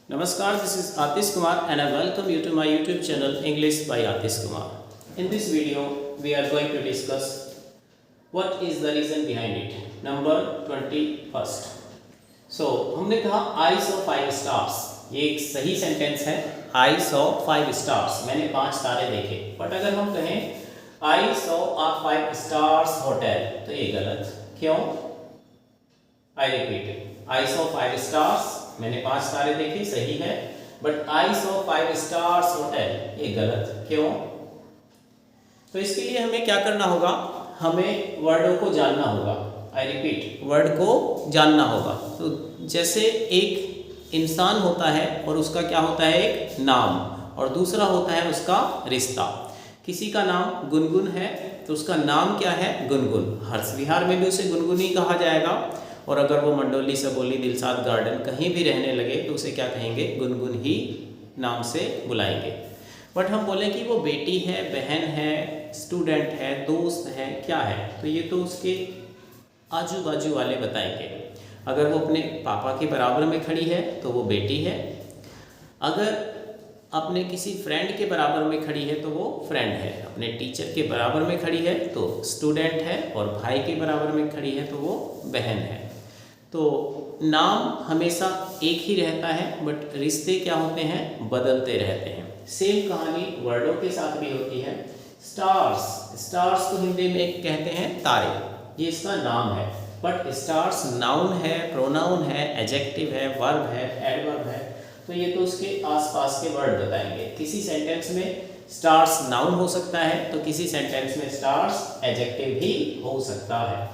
Namaskar, this is Atish Kumar and I welcome you to my YouTube channel English by Atish Kumar. In this video, we are going to discuss what is the reason behind it. Number 21st. So, हमने कहा I saw 5 stars. ये एक सही sentence है. I saw 5 stars. मैंने 5 तारे देखे. But अगर हम कहें I saw a 5 stars hotel, तो ये गलत. क्यों? I repeat. I saw 5 stars. मैंने 5 तारे देखे, सही है. But I saw 5 stars hotel, ये गलत. क्यों? तो इसके लिए हमें क्या करना होगा? हमें वर्डों को जानना होगा. I repeat, वर्ड को जानना होगा. तो जैसे एक इंसान होता है और उसका क्या होता है, एक नाम, और दूसरा होता है उसका रिश्ता. किसी का नाम गुनगुन है तो उसका नाम क्या है, गुनगुन. हर्ष विहार में भी उसे गुनगुन ही कहा जाएगा. और अगर वो मंडोली सबोली दिलसाद गार्डन कहीं भी रहने लगे तो उसे क्या कहेंगे, गुनगुन ही नाम से बुलाएंगे. बट हम बोलें कि वो बेटी है, बहन है, स्टूडेंट है, दोस्त है, क्या है, तो ये तो उसके आजू बाजू वाले बताएंगे. अगर वो अपने पापा के बराबर में खड़ी है तो वो बेटी है. अगर अपने किसी फ्रेंड के बराबर में खड़ी है तो वो फ्रेंड है. अपने टीचर के बराबर में खड़ी है तो स्टूडेंट है. और भाई के बराबर में खड़ी है तो वो बहन है. तो नाम हमेशा एक ही रहता है बट रिश्ते क्या होते हैं, बदलते रहते हैं. सेम कहानी वर्डों के साथ भी होती है. स्टार्स, स्टार्स को हिंदी में कहते हैं तारे. ये इसका नाम है. बट स्टार्स नाउन है, प्रोनाउन है, एडजेक्टिव है, वर्ब है, एडवर्ब है. तो ये तो उसके आसपास के वर्ड बताएंगे. किसी सेंटेंस में स्टार्स नाउन हो सकता है तो किसी सेंटेंस में स्टार्स एडजेक्टिव भी हो सकता है.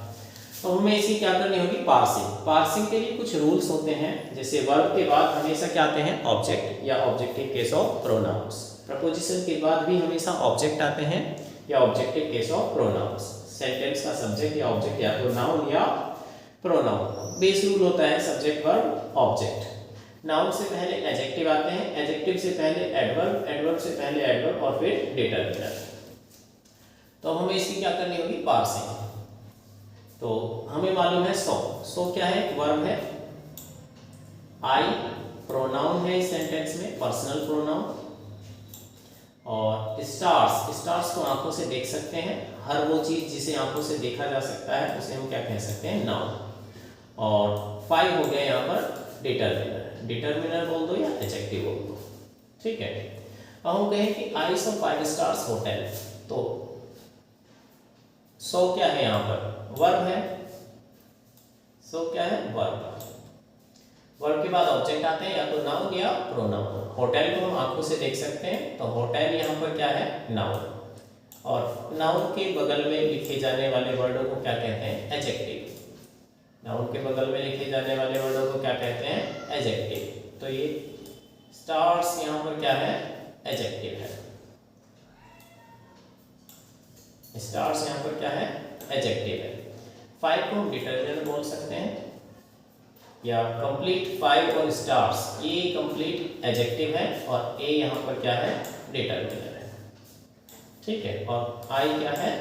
तो हमें इसी क्या करनी होगी, पार्सिंग. पार्सिंग के लिए कुछ रूल्स होते हैं. जैसे वर्ब के बाद हमेशा क्या आते हैं, ऑब्जेक्ट या objective case of pronouns. Preposition के बाद भी हमेशा ऑब्जेक्ट आते हैं या objective case of pronouns. Sentence का सब्जेक्ट या ऑब्जेक्ट या तो नाउन या प्रोनाउन. बेस रूल होता है सब्जेक्ट वर्ब ऑब्जेक्ट. नाउन से पहले एडजेक्टिव आते हैं, एडजेक्टिव से पहले एडवर्ब, एडवर्ब से पहले एडवर्ब और फिर डिटरमिनर. तो हमें इसकी क्या करनी होगी, पार्सिंग. तो हमें मालूम है सो. सो क्या है, वर्ब है. आई प्रोनाउन है इस सेंटेंस में, पर्सनल प्रोनाउन. और स्टार्स, स्टार्स को आंखों से देख सकते हैं. हर वो चीज जिसे आंखों से देखा जा सकता है उसे हम क्या कह सकते हैं, नाउन. और 5 हो गए यहाँ पर डिटरमिनर. डिटरमिनर बोल दो या एडजेक्टिव बोल दो, ठीक है. अब हम कहें कि आई सो 5 स्टार्स होटल. तो सो क्या है, यहाँ पर वर्ब है. सो क्या है, वर्ब. वर्ब के बाद ऑब्जेक्ट आते हैं या तो नाउन या प्रोनाउन. होटल को हम आंखों से देख सकते हैं तो होटल यहाँ पर क्या है, नाउन. और नाउन के बगल में लिखे जाने वाले वर्डों को क्या कहते हैं, एडजेक्टिव. नाउन के बगल में लिखे जाने वाले वर्डों को क्या कहते हैं, एडजेक्टिव. तो ये स्टार्स यहाँ पर क्या है, एडजेक्टिव है. स्टार्स यहाँ पर क्या है, एडजेक्टिव है. 5 को हम डिटरमिनर बोल सकते हैं या कंप्लीट 5 और स्टार्स, ये कंप्लीट एडजेक्टिव है और ए यहाँ पर क्या है, डिटरमिनर है, ठीक है. और आई क्या है,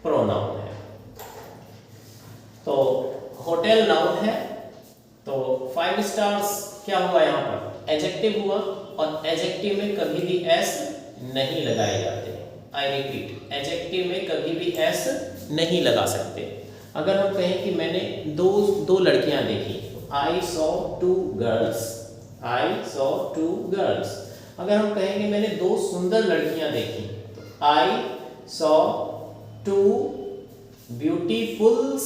प्रोनाउन है. तो होटल नाउन है तो 5 स्टार्स क्या हुआ, यहाँ पर एडजेक्टिव हुआ. और एडजेक्टिव में कभी भी एस नहीं लगाए जाते. आई रिपीट, एडजेक्टिव में कभी भी एस नहीं लगा सकते. अगर हम कहें कि मैंने दो लड़कियां देखी, I saw 2 girls. I saw 2 girls. अगर हम कहेंगे मैंने 2 सुंदर लड़कियां देखी, तो आई सॉ 2 ब्यूटीफुल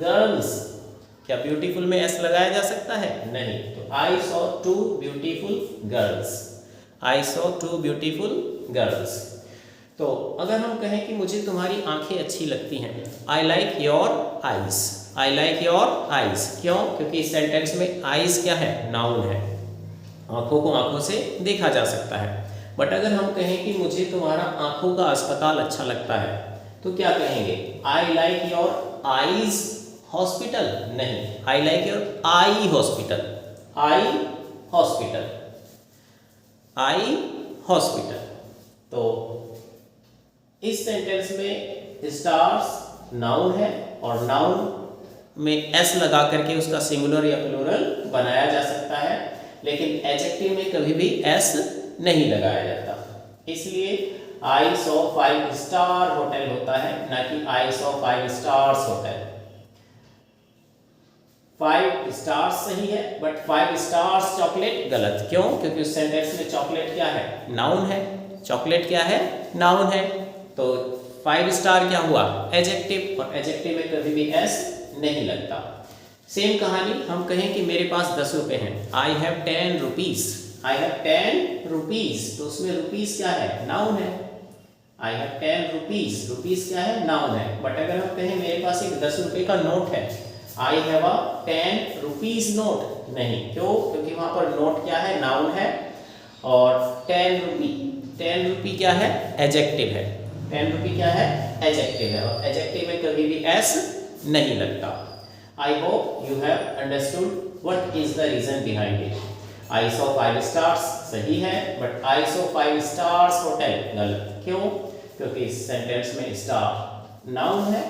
गर्ल्स. क्या ब्यूटीफुल में एस लगाया जा सकता है, नहीं. तो I saw 2 beautiful girls. I saw 2 beautiful girls. तो अगर हम कहें कि मुझे तुम्हारी आंखें अच्छी लगती हैं, आई like your eyes. I like your eyes. क्यों? क्योंकि इस सेंटेंस में आईज क्या है, नाउन है. आंखों को आंखों से देखा जा सकता है. बट अगर हम कहें कि मुझे तुम्हारा आंखों का अस्पताल अच्छा लगता है, तो क्या कहेंगे, I like your eyes hospital. नहीं, I like your eye hospital. Eye hospital. Eye hospital. तो इस सेंटेंस में स्टार्स नाउन है और नाउन में एस लगा करके उसका सिंगुलर या प्लूरल बनाया जा सकता है. लेकिन एडजेक्टिव में कभी भी एस नहीं लगाया जाता। इसलिए आई सॉ 5 स्टार होटल होता है, ना कि आई सॉ 5 स्टार्स होटल। 5 स्टार्स सही है, बट 5 स्टार्स चॉकलेट गलत। क्यों? क्योंकि उस सेंटेंस में चॉकलेट क्या है? नाउन है। चॉकलेट क्या है? नाउन है। तो 5 स्टार क्या हुआ? एडजेक्टिव, और एडजेक्टिव में कभी भी एस नहीं लगता। सेम कहानी हम कहें कि मेरे पास 10 रुपए हैं, I have 10 rupees. I have 10 rupees, तो उसमें रुपीज क्या है? नाउन है। आई हैव 10 रुपीज, रुपीज क्या है? नाउन है। बट अगर हम कहें मेरे पास एक 10 रुपए का नोट है, I have a 10 rupees note, नहीं। क्यों? क्योंकि वहां पर नोट क्या है? नाउन है। और 10 रुपी क्या है? एडजेक्टिव है। 10 रुपी क्या है? एडजेक्टिव है, और एडजेक्टिव में कभी भी एस नहीं लगता। I hope you have understood what is the reason behind it. I saw 5 stars सही है, but I saw 5 stars hotel गलत। क्यों? क्योंकि इस सेंटेंस में स्टार नाउन है,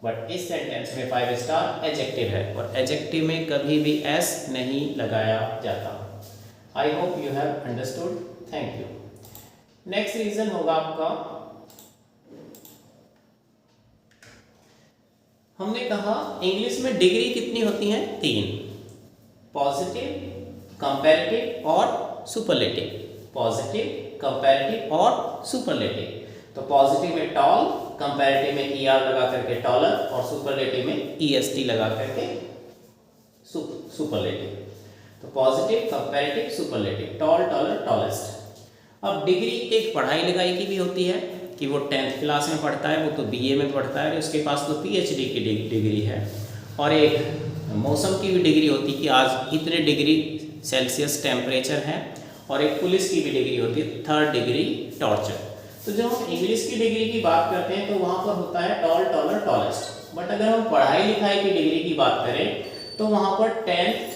बट इस सेंटेंस में 5 स्टार एडजेक्टिव है, और एडजेक्टिव में कभी भी एस नहीं लगाया जाता। I hope you have understood. Thank you. Next reason होगा आपका, हमने कहा इंग्लिश में डिग्री कितनी होती हैं? 3, पॉजिटिव, कंपैरेटिव और सुपरलेटिव। पॉजिटिव, कंपैरेटिव और सुपरलेटिव। तो पॉजिटिव में टॉल, कंपैरेटिव में ER लगा करके टॉलर, और सुपरलेटिव में EST लगा करके सुपरलेटिव। तो positive, comparative, superlative, tall, taller, tallest. अब डिग्री एक पढ़ाई लिखाई की भी होती है कि वो 10th क्लास में पढ़ता है, वो तो BA में पढ़ता है, उसके पास तो PhD की डिग्री है। और एक मौसम की भी डिग्री होती है कि आज इतने डिग्री सेल्सियस टेम्परेचर है, और एक पुलिस की भी डिग्री होती है 3rd डिग्री टॉर्चर। तो जब हम इंग्लिश की डिग्री की बात करते हैं तो वहाँ पर होता है टॉल, टॉलर, टॉलेस्ट। बट अगर हम पढ़ाई लिखाई की डिग्री की बात करें तो वहाँ पर 10th,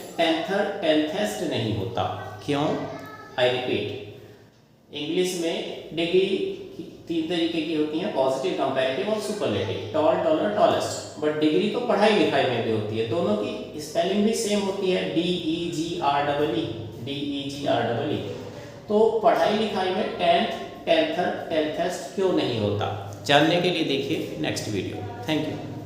10thest नहीं होता। क्यों? आई रिपीट, इंग्लिश में डिग्री 3 तरीके की होती हैं, पॉजिटिव, कंपैरेटिव और superlative, tall, taller, tallest. But degree तो पढ़ाई लिखाई में भी होती है, दोनों की स्पेलिंग भी सेम होती है, DEGREE, DEGREE। तो पढ़ाई लिखाई में 10th, 10thest क्यों नहीं होता? जानने के लिए देखिए नेक्स्ट वीडियो। Thank you.